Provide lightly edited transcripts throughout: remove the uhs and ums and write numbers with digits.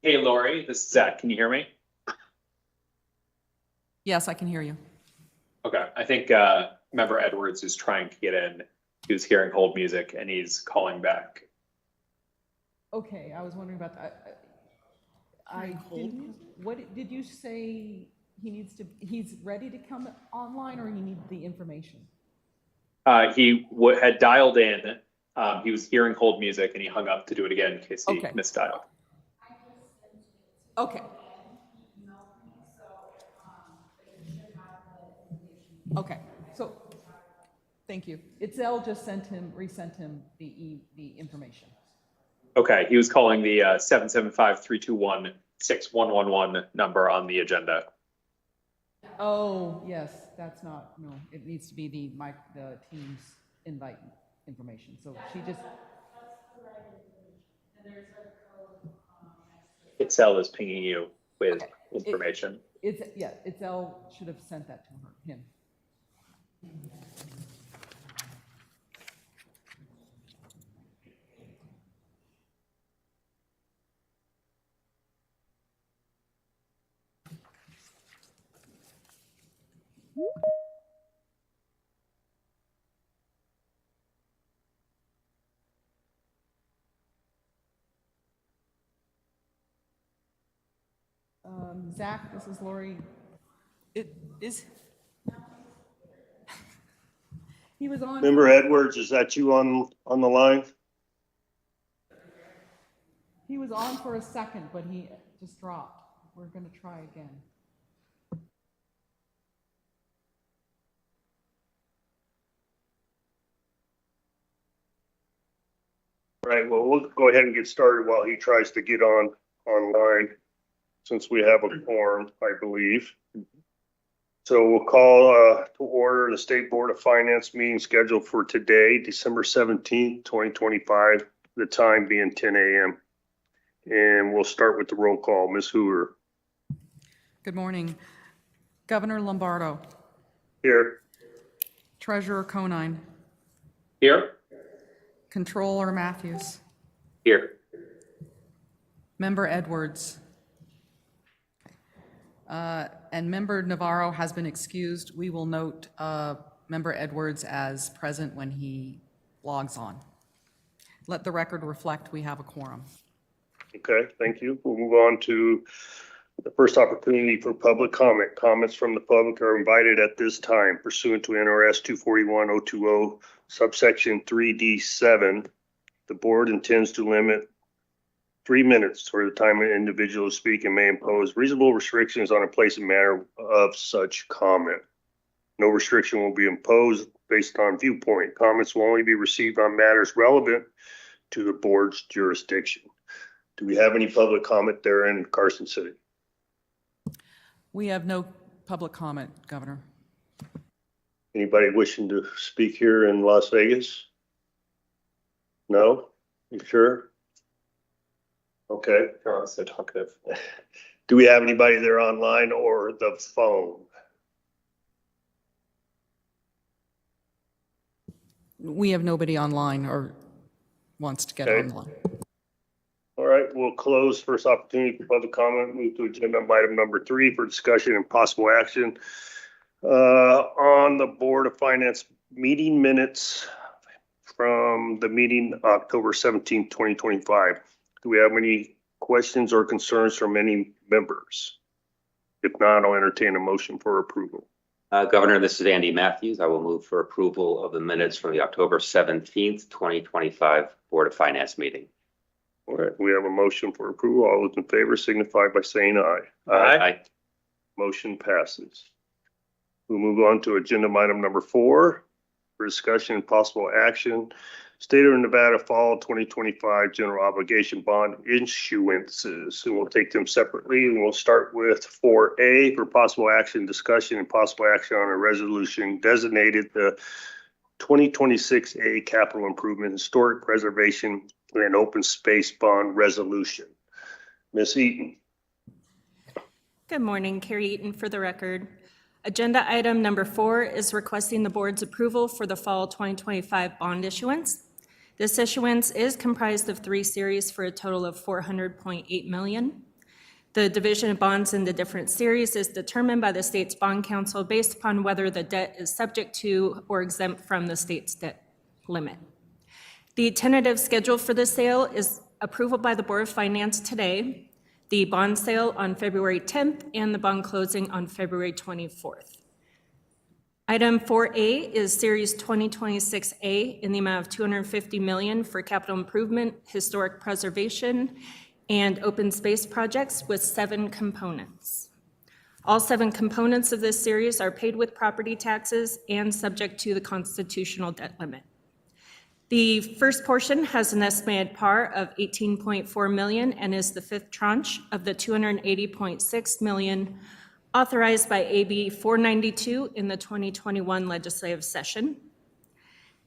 Hey, Lori, this is Zach. Can you hear me? Yes, I can hear you. Okay. I think member Edwards is trying to get in. He was hearing hold music and he's calling back. Okay, I was wondering about that. What did you say he's ready to come online, or he needs the information? He had dialed in. He was hearing hold music and he hung up to do it again in case he Okay. misdialed. Okay. Okay, so, thank you. Itzel just resent him the information. Okay. He was calling the 775-321-6111 number on the agenda. Oh, yes, that's not, no, it needs to be the Teams invite information, so she just, Itzel is pinging you with Okay. information. Itzel should have sent that to him. Zach, this is Lori. It is. He was on. Member Edwards, is that you on the line? He was on for a second, but he just dropped. we're gonna try again. Right, well, we'll go ahead and get started while he tries to get online, since we have a quorum, I believe. So we'll call to order the State Board of Finance meeting scheduled for today, December 17th, 2025, the time being 10 a.m. And we'll start with the roll call. Ms. Hoover. Good morning. Governor Lombardo, Here. Treasurer Conine, Here? Controller Matthews, Here. Member Edwards. And Member Navarro has been excused. We will note Member Edwards as present when he logs on. Let the record reflect we have a quorum. Okay, thank you. We'll move on to the first opportunity for public comment. Comments from the public are invited at this time pursuant to NRS 241-020 subsection 3D7. The board intends to limit 3 minutes for the time an individual is speaking, may impose reasonable restrictions on a place and manner of such comment. No restriction will be imposed based on viewpoint. Comments will only be received on matters relevant to the board's jurisdiction. Do we have any public comment there in Carson City? We have no public comment, Governor. Anybody wishing to speak here in Las Vegas? No? You sure? Okay. You're so talkative. Do we have anybody there online or the phone? We have nobody online or wants to get Okay. online. All right, we'll close first opportunity for public comment, move to agenda item number 3 for discussion and possible action on the Board of Finance meeting minutes from the meeting October 17th, 2025. Do we have any questions or concerns from any members? If not, I'll entertain a motion for approval. Governor, this is Andy Matthews. I will move for approval of the minutes from the October 17th, 2025 Board of Finance meeting. All right, we have a motion for approval. All those in favor signify by saying aye. Aye. Motion passes. We'll move on to agenda item number 4 for discussion and possible action. State of Nevada Fall 2025 General Obligation Bond issuances. And we'll take them separately. And we'll start with 4A for possible action, discussion and possible action on a resolution designated the 2026A Capital Improvement Historic Preservation and Open Space Bond Resolution. Ms. Eaton. Good morning, Carrie Eaton for the record. Agenda item number 4 is requesting the board's approval for the fall 2025 bond issuance. This issuance is comprised of 3 series for a total of $400.8 million. The division of bonds in the different series is determined by the state's bond council based upon whether the debt is subject to or exempt from the state's debt limit. The tentative schedule for the sale is approval by the Board of Finance today, the bond sale on February 10th, and the bond closing on February 24th. Item 4A is Series 2026A in the amount of $250 million for capital improvement, historic preservation, and open space projects with 7 components. All 7 components of this series are paid with property taxes and subject to the constitutional debt limit. The first portion has an estimated par of $18.4 million and is the 5th tranche of the $280.6 million authorized by AB 492 in the 2021 legislative session.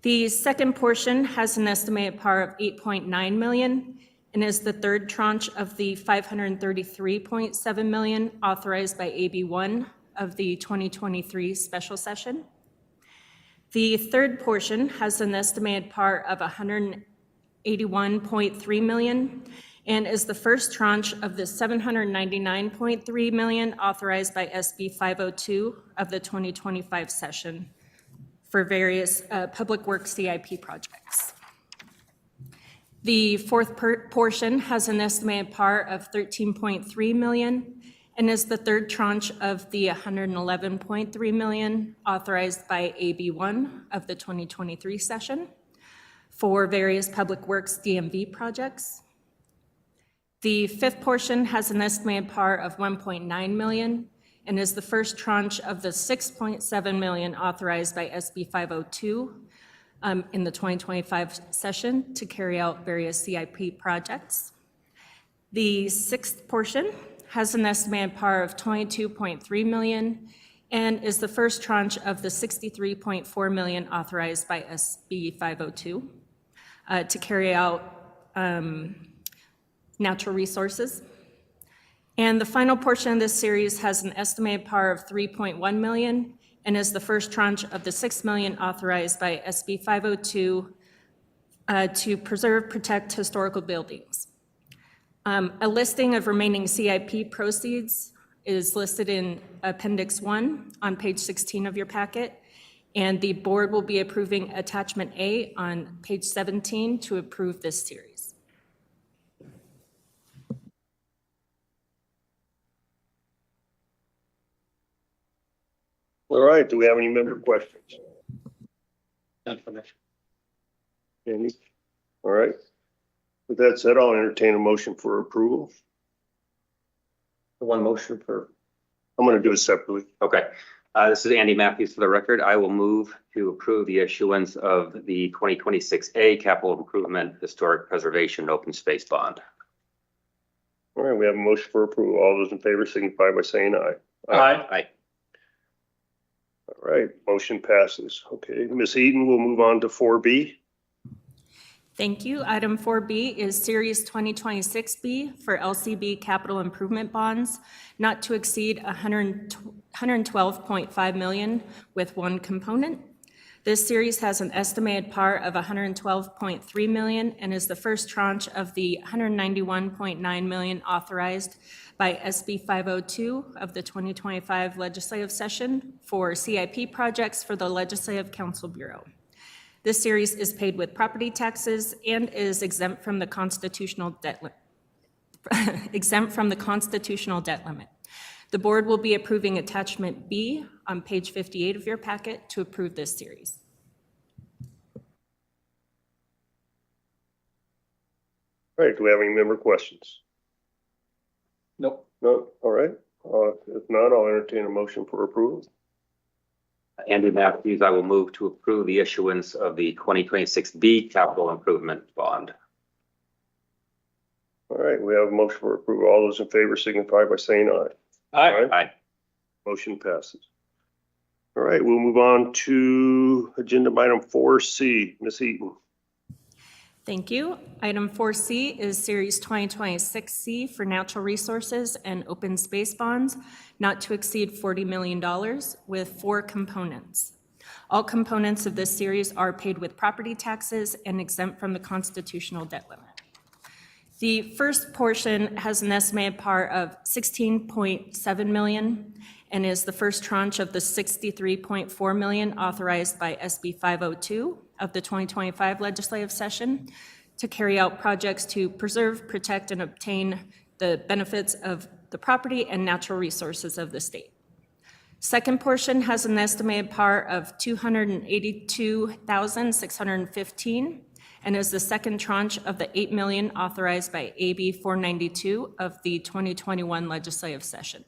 The second portion has an estimated par of $8.9 million and is the 3rd tranche of the $533.7 million authorized by AB 1 of the 2023 special session. The third portion has an estimated par of $181.3 million and is the first tranche of the $799.3 million authorized by SB 502 of the 2025 session for various public works CIP projects. The fourth portion has an estimated par of $13.3 million and is the 3rd tranche of the $111.3 million authorized by AB 1 of the 2023 session for various public works DMV projects. The fifth portion has an estimated par of 1.9 million and is the first tranche of the 6.7 million authorized by SB 502 in the 2025 session to carry out various CIP projects. The sixth portion has an estimated par of 22.3 million and is the first tranche of the 63.4 million authorized by SB 502 to carry out natural resources. And the final portion of this series has an estimated par of 3.1 million and is the first tranche of the 6 million authorized by SB 502 to preserve, protect historical buildings. A listing of remaining CIP proceeds is listed in Appendix 1 on page 16 of your packet, and the board will be approving Attachment A on page 17 to approve this series. All right, do we have any member questions? Any? All right. With that said, I'll entertain a motion for approval. One motion for, I'm going to do it separately. okay. This is Andy Matthews for the record. I will move to approve the issuance of the 2026A Capital Improvement Historic Preservation Open Space Bond. All right, we have a motion for approval. All those in favor signify by saying aye. Aye. All right, motion passes. Okay, Ms. Eaton, we'll move on to 4B. Thank you. Item 4B is Series 2026B for LCB capital improvement bonds, not to exceed 112.5 million with one component. This series has an estimated par of 112.3 million and is the first tranche of the 191.9 million authorized by SB 502 of the 2025 legislative session for CIP projects for the Legislative Council Bureau. This series is paid with property taxes and is exempt from the constitutional debt limit. The board will be approving Attachment B on page 58 of your packet to approve this series. All right, do we have any member questions? Nope. No, all right. If not, I'll entertain a motion for approval. Andy Matthews, I will move to approve the issuance of the 2026B Capital Improvement Bond. All right, we have a motion for approval. All those in favor signify by saying aye. Aye. Aye. Motion passes. All right, we'll move on to agenda item 4C. Ms. Eaton. Thank you. Item 4C is Series 2026C for natural resources and open space bonds, not to exceed $40 million with 4 components. All components of this series are paid with property taxes and exempt from the constitutional debt limit. The first portion has an estimated par of 16.7 million and is the first tranche of the 63.4 million authorized by SB 502 of the 2025 legislative session to carry out projects to preserve, protect, and obtain the benefits of the property and natural resources of the state. Second portion has an estimated par of 282,615 and is the second tranche of the 8 million authorized by AB 492 of the 2021 legislative session.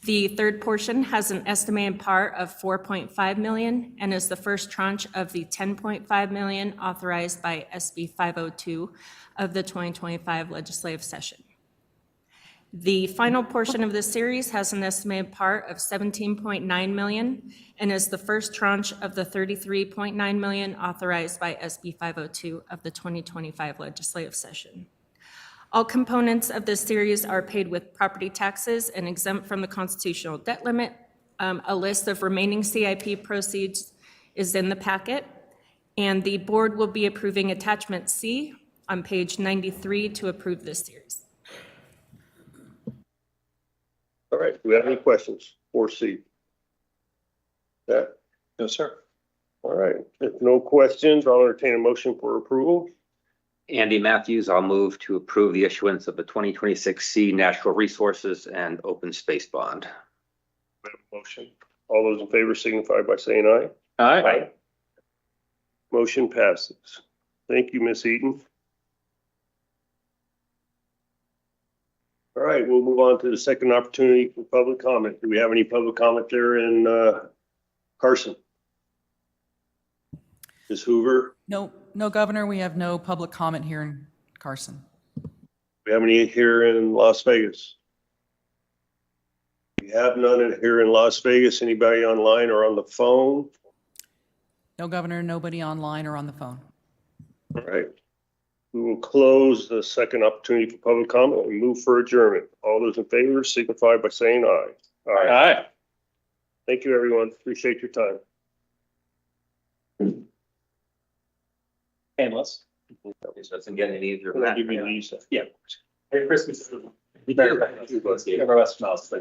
The third portion has an estimated par of 4.5 million and is the first tranche of the 10.5 million authorized by SB 502 of the 2025 legislative session. The final portion of this series has an estimated par of 17.9 million and is the first tranche of the 33.9 million authorized by SB 502 of the 2025 legislative session. All components of this series are paid with property taxes and exempt from the constitutional debt limit. A list of remaining CIP proceeds is in the packet, and the board will be approving Attachment C on page 93 to approve this series. All right, do we have any questions? 4C. That, No, sir. all right. If no questions, I'll entertain a motion for approval. Andy Matthews, I'll move to approve the issuance of the 2026C Natural Resources and Open Space Bond. Motion. All those in favor signify by saying aye. Aye. Motion passes. Thank you, Ms. Eaton. right, we'll move on to the second opportunity for public comment. Do we have any public comment there in Carson? Ms. Hoover, No, no, Governor, we have no public comment here in Carson. do we have any here in Las Vegas? We have none here in Las Vegas. Anybody online or on the phone? No, Governor, nobody online or on the phone. All right. We will close the second opportunity for public comment and move for adjournment. All those in favor signify by saying aye. Aye. Aye. Thank you, everyone. Appreciate your time. Painless. This doesn't get any easier than I'll that. give you these. Yeah. Merry Christmas. Everybody else.